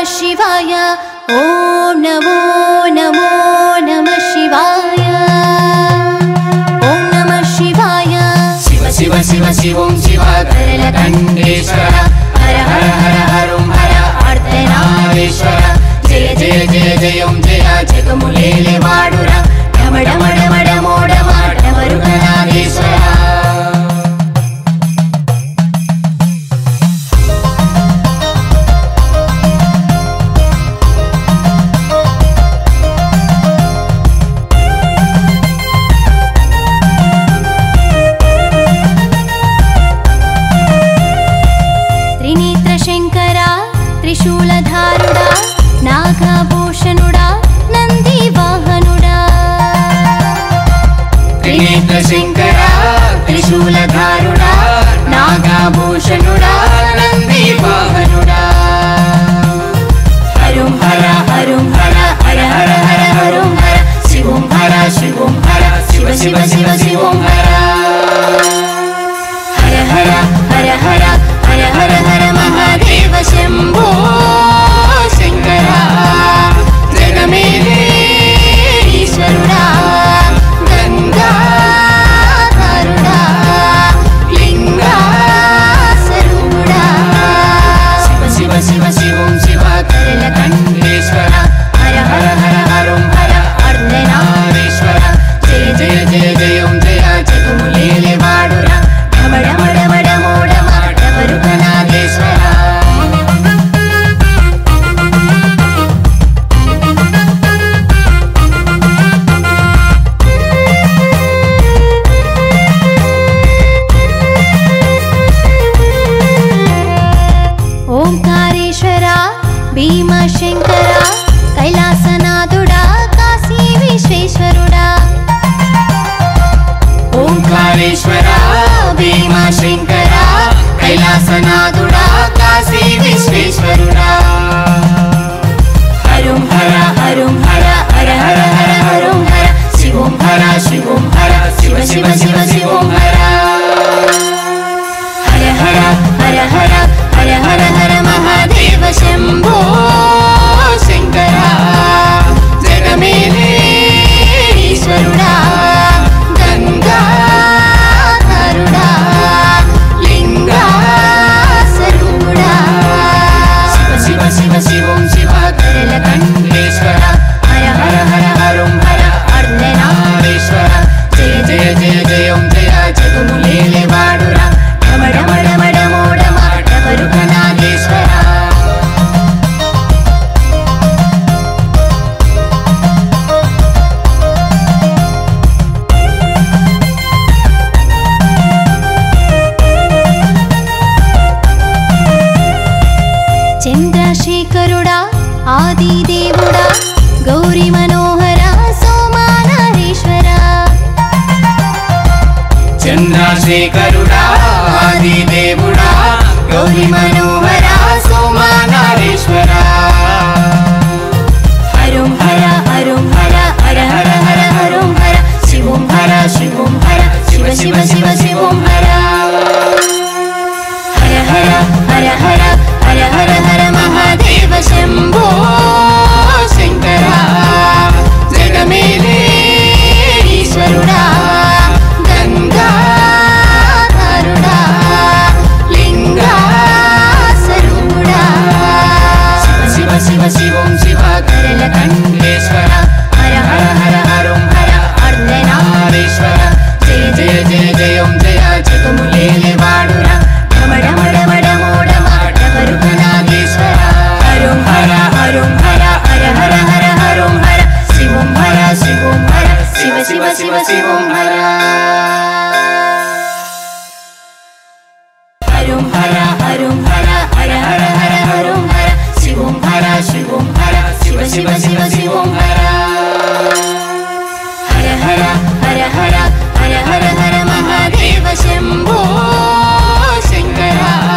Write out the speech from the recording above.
शिवाय ॐ नमो नमो नमः शिवाय ॐ नमः शिवाय शिव शिव शिव शिवं शिव करलकण्ठेश्वर हर हर हर हरं हर अर्धनारीश्वर जय जय जय जयं जय जगमुलेले वाडुरा डम डम डम डमो डम डमरुगनाथेश्वर त्रिशूलधारुडा नागभूषणुडा नंदीवाहनुडा त्रिनेत्रशंकरा त्रिशूलधारुडा नागभूषणुडा नंदीवाहनुडा हरुं हर हरुं हर हर हर हर हरुं हर शिवं हर शिवं हर शिव शिव शिव शिवं हर हर हर हर हर हर हर हर महादेव शंभो शंकरा जगमेले ईश्वरुडा गंगाधरुडा लिंगासरुडा शिव शिव शिव शिवं शिव करलकण्ठेश्वर हर हर हर हरं हर अर्धनारीश्वर जय जय जय जयं जय जगमुलेले वाडुरा डम डम डम डमो डम डमरुगनाथेश्वर ओंकारेश्वरा भीमशंकरा कैलासनाथुडा काशी विश्वेश्वरुडा ओंकारेश्वरा भीमशंकरा कैलासनाथुडा काशी विश्वेश्वरुडा हरुं हर हरुं हर हर हर हर हरुं हर शिवं हर शिवं हर शिव शिव शिव शिवं हर हर हर हर हर हर हर हर महादेव शंभो शंकरा जगमेले ईश्वरुडा गंगाधरुडा लिंगासरुडा शिव शिव शिव शिवं शिव करलकण्ठेश्वर हर हर हर हरं हर अर्धनारीश्वर जय जय जय जयं जय जगमुलेले वाडुरा डम डम डम डमो डम डमरुगनाथेश्वर चंद्रशेखरुडा आदिदेवुडा गौरी मनोहरा सोमानारीश्वरा चंद्रशेखरुडा आदिदेवुडा गौरी मनोहरा सोमानारीश्वरा हरुं हर हरुं हर हर हर हर हरुं हर शिवं हर शिवं हर शिव शिव शिव शिवं हर हर हर हर हर हर हर हर महादेव शंभो शंकरा जगमेले ईश्वरुडा गंगाधरुडा लिंगासरुडा शिव शिव शिव शिवं शिव करलकण्ठेश्वर